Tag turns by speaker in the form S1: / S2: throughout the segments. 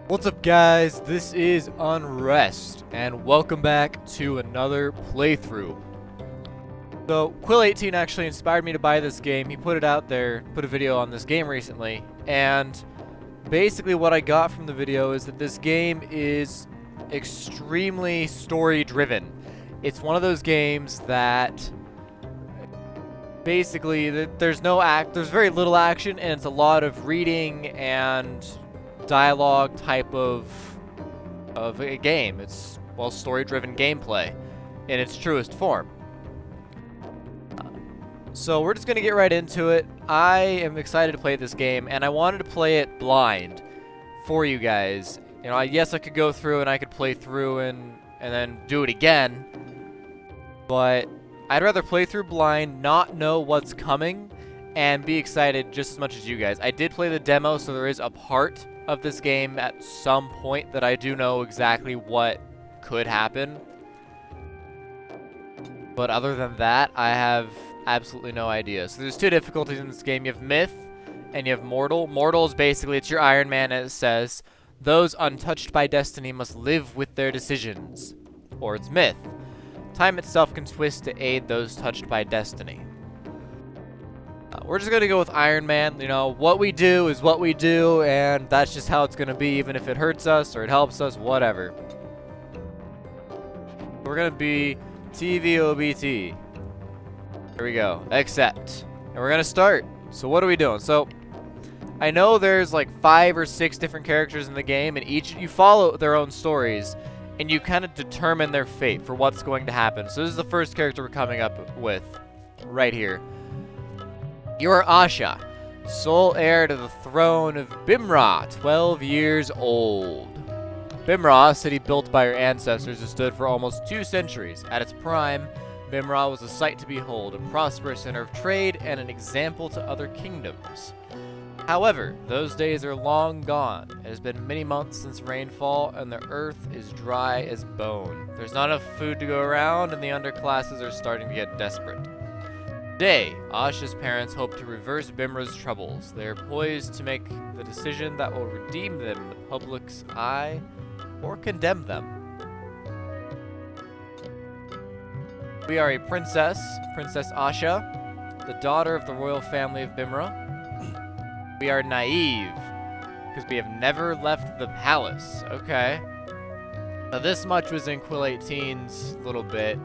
S1: What's up, guys? This is Unrest, and welcome back to another playthrough. So, Quill18 actually inspired me to buy this game. He put it out there, put a video on this game recently, and basically what I got from the video is that this game is extremely story-driven. It's one of those games that basically there's very little action, and it's a lot of reading and dialogue type of a game. It's, well, story-driven gameplay in its truest form. So we're just gonna get right into it. I am excited to play this game, and I wanted to play it blind for you guys. You know, yes, I could go through and I could play through and then do it again, but I'd rather play through blind, not know what's coming, and be excited just as much as you guys. I did play the demo, so there is a part of this game at some point that I do know exactly what could happen. But other than that, I have absolutely no idea. So there's two difficulties in this game. You have Myth and you have Mortal. Mortal is basically, it's your Iron Man, as it says. Those untouched by destiny must live with their decisions. Or it's Myth. Time itself can twist to aid those touched by destiny. We're just going to go with Iron Man. You know, what we do is what we do, and that's just how it's going to be, even if it hurts us or it helps us, whatever. We're going to be TVOBT. Here we go. Accept. And we're going to start. So what are we doing? So, I know there's like 5 or 6 different characters in the game, and each, you follow their own stories, and you kind of determine their fate for what's going to happen. So this is the first character we're coming up with, right here. You are Asha, sole heir to the throne of Bimra, 12 years old. Bimra, a city built by your ancestors, has stood for almost 2 centuries. At its prime, Bimra was a sight to behold, a prosperous center of trade and an example to other kingdoms. However, those days are long gone. It has been many months since rainfall, and the earth is dry as bone. There's not enough food to go around, and the underclasses are starting to get desperate. Today, Asha's parents hope to reverse Bimra's troubles. They are poised to make the decision that will redeem them in the public's eye or condemn them. We are a princess, Princess Asha, the daughter of the royal family of Bimra. We are naive, because we have never left the palace. Okay. Now this much was in Quill18's little bit.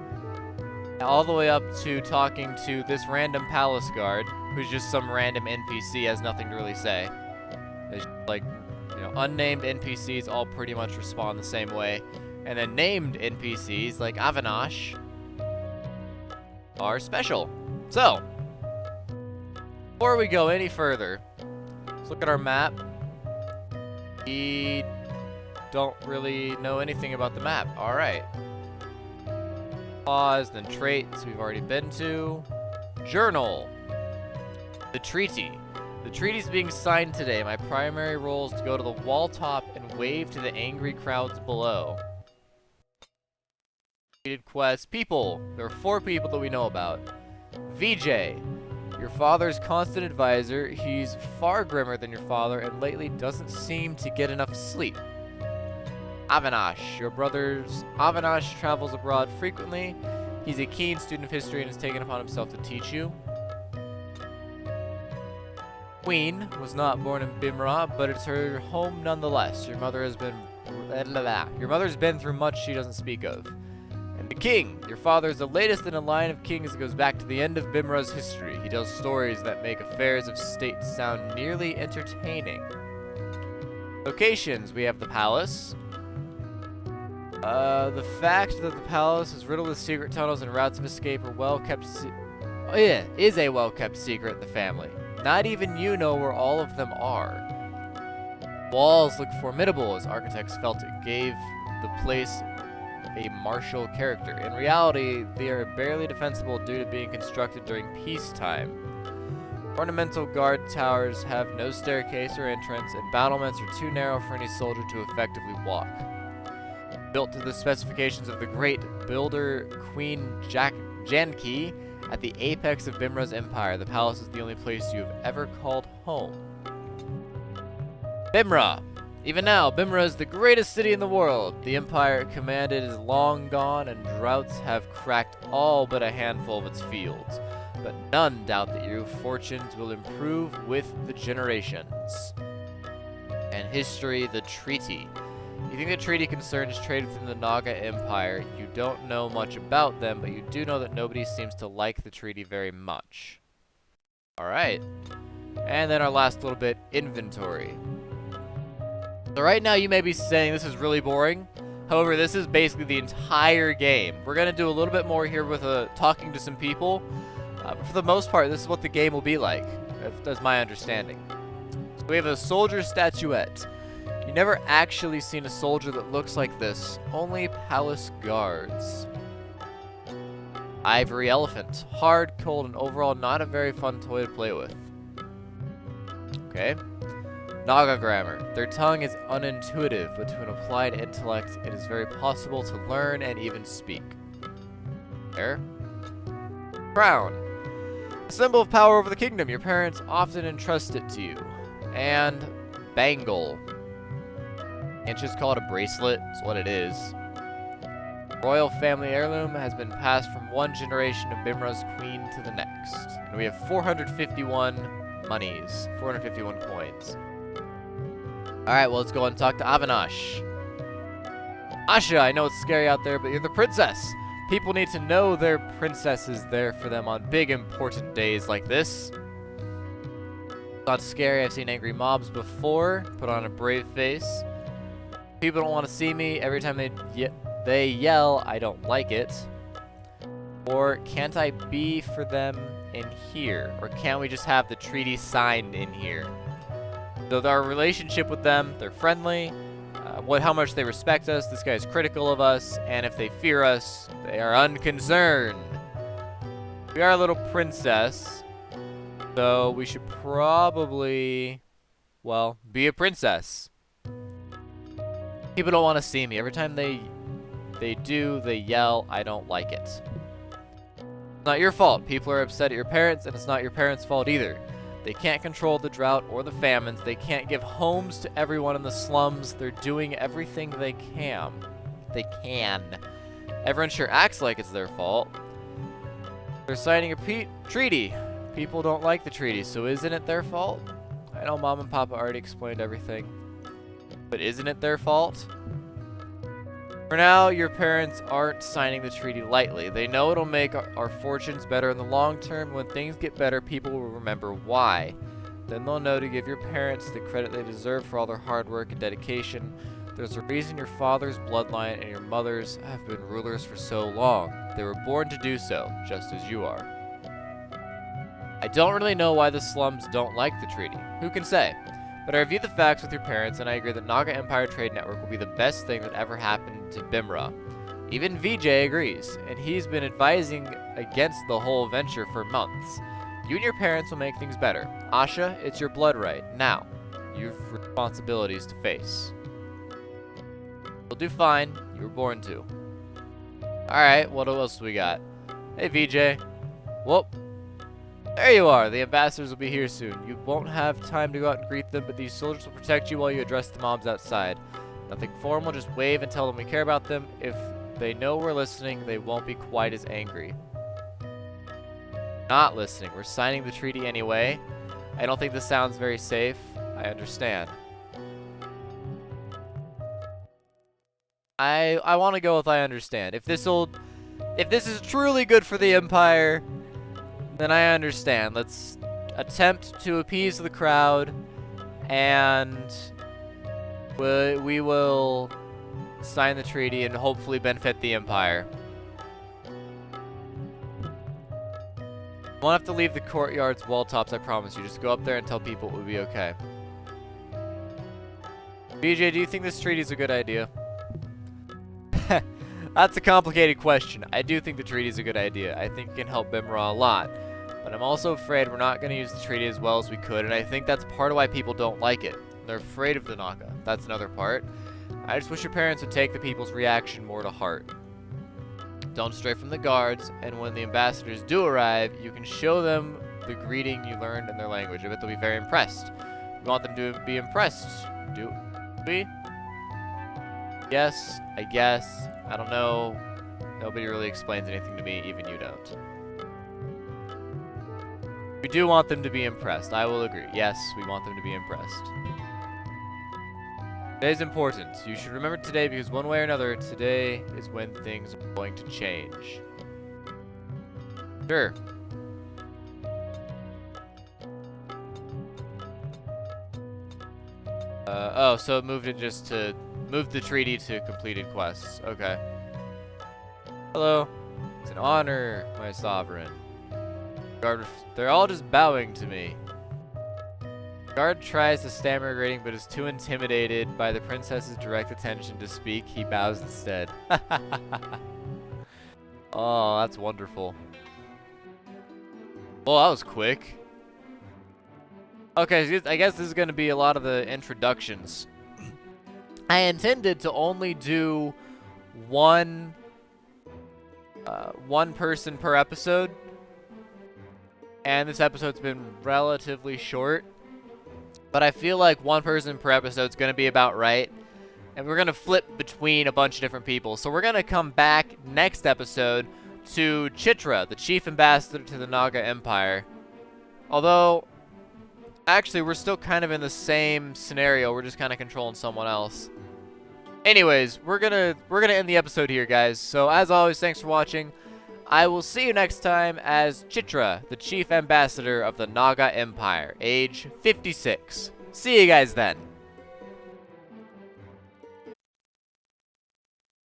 S1: All the way up to talking to this random palace guard, who's just some random NPC, has nothing to really say. It's like, you know, unnamed NPCs all pretty much respond the same way. And then named NPCs, like Avinash, are special. So, before we go any further, let's look at our map. We don't really know anything about the map. Alright. Pause, then traits we've already been to. Journal. The treaty. The treaty's being signed today. My primary role is to go to the wall top and wave to the angry crowds below. Quest. People. There are 4 people that we know about. VJ. Your father's constant advisor. He's far grimmer than your father and lately doesn't seem to get enough sleep. Avinash. Your brother's Avinash travels abroad frequently. He's a keen student of history and has taken upon himself to teach you. Queen was not born in Bimra, but it's her home nonetheless. Your mother has been Your mother's been through much she doesn't speak of. And the king. Your father is the latest in a line of kings that goes back to the end of Bimra's history. He tells stories that make affairs of state sound nearly entertaining. Locations. We have the palace. The fact that the palace is riddled with secret tunnels and routes of escape is a well-kept secret in the family. Not even you know where all of them are. Walls look formidable as architects felt it gave the place a martial character. In reality, they are barely defensible due to being constructed during peacetime. Ornamental guard towers have no staircase or entrance, and battlements are too narrow for any soldier to effectively walk. Built to the specifications of the great builder Queen Janki at the apex of Bimra's empire, the palace is the only place you have ever called home. Bimra. Even now, Bimra is the greatest city in the world. The empire it commanded is long gone, and droughts have cracked all but a handful of its fields. But none doubt that your fortunes will improve with the generations. And history, the treaty. You think the treaty concerns trade within the Naga Empire. You don't know much about them, but you do know that nobody seems to like the treaty very much. Alright. And then our last little bit, inventory. So right now you may be saying this is really boring. However, this is basically the entire game. We're going to do a little bit more here with talking to some people. But for the most part, this is what the game will be like. That's my understanding. So we have a soldier statuette. You never actually seen a soldier that looks like this. Only palace guards. Ivory elephant. Hard, cold, and overall not a very fun toy to play with. Okay. Naga grammar. Their tongue is unintuitive, but to an applied intellect, it is very possible to learn and even speak. There. Crown. A symbol of power over the kingdom. Your parents often entrust it to you. And bangle. Can't just call it a bracelet. It's what it is. Royal family heirloom has been passed from one generation of Bimra's queen to the next. And we have 451 monies. 451 coins. Alright, well, let's go and talk to Avinash. Asha, I know it's scary out there, but you're the princess. People need to know their princess is there for them on big, important days like this. It's not scary. I've seen angry mobs before. Put on a brave face. People don't want to see me. Every time they yell, I don't like it. Or can't I be for them in here? Or can we just have the treaty signed in here? So our relationship with them, they're friendly. How much they respect us. This guy's critical of us. And if they fear us, they are unconcerned. We are a little princess. So we should probably, well, be a princess. People don't want to see me. Every time they yell, I don't like it. It's not your fault. People are upset at your parents, and it's not your parents' fault either. They can't control the drought or the famines. They can't give homes to everyone in the slums. They're doing everything they can. Everyone sure acts like it's their fault. They're signing a treaty. People don't like the treaty, so isn't it their fault? I know Mom and Papa already explained everything. But isn't it their fault? For now, your parents aren't signing the treaty lightly. They know it'll make our fortunes better in the long term. When things get better, people will remember why. Then they'll know to give your parents the credit they deserve for all their hard work and dedication. There's a reason your father's bloodline and your mother's have been rulers for so long. They were born to do so, just as you are. I don't really know why the slums don't like the treaty. Who can say? But I reviewed the facts with your parents, and I agree that Naga Empire Trade Network will be the best thing that ever happened to Bimra. Even VJ agrees, and he's been advising against the whole venture for months. You and your parents will make things better. Asha, it's your blood right. Now, you have responsibilities to face. You'll do fine. You were born to. Alright, what else we got? Hey, VJ. Whoop. There you are. The ambassadors will be here soon. You won't have time to go out and greet them, but these soldiers will protect you while you address the mobs outside. Nothing formal, just wave and tell them we care about them. If they know we're listening, they won't be quite as angry. Not listening. We're signing the treaty anyway. I don't think this sounds very safe. I understand. I want to go with I understand. If this is truly good for the Empire, then I understand. Let's attempt to appease the crowd, and we will sign the treaty and hopefully benefit the Empire. You won't have to leave the courtyard's wall tops, I promise you. Just go up there and tell people it will be okay. BJ, do you think this treaty is a good idea? That's a complicated question. I do think the treaty is a good idea. I think it can help Bimra a lot. But I'm also afraid we're not going to use the treaty as well as we could, and I think that's part of why people don't like it. They're afraid of the Naga. That's another part. I just wish your parents would take the people's reaction more to heart. Don't stray from the guards, and when the ambassadors do arrive, you can show them the greeting you learned in their language. I bet they'll be very impressed. We want them to be impressed. We? Yes, I guess. I don't know. Nobody really explains anything to me, even you don't. We do want them to be impressed. I will agree. Yes, we want them to be impressed. Today's important. You should remember today because one way or another, today is when things are going to change. Sure. Oh, so it moved it just to move the treaty to completed quests. Okay. Hello. It's an honor, my sovereign. Guard, they're all just bowing to me. Guard tries to stammer a greeting, but is too intimidated by the princess's direct attention to speak. He bows instead. Oh, that's wonderful. Well, that was quick. Okay, so I guess this is going to be a lot of the introductions. I intended to only do one person per episode. And this episode's been relatively short. But I feel like one person per episode is going to be about right. And we're going to flip between a bunch of different people. So we're going to come back next episode to Chitra, the chief ambassador to the Naga Empire. Although, actually, we're still kind of in the same scenario. We're just kind of controlling someone else. Anyways, we're gonna end the episode here, guys. So as always, thanks for watching. I will see you next time as Chitra, the chief ambassador of the Naga Empire, age 56. See you guys then.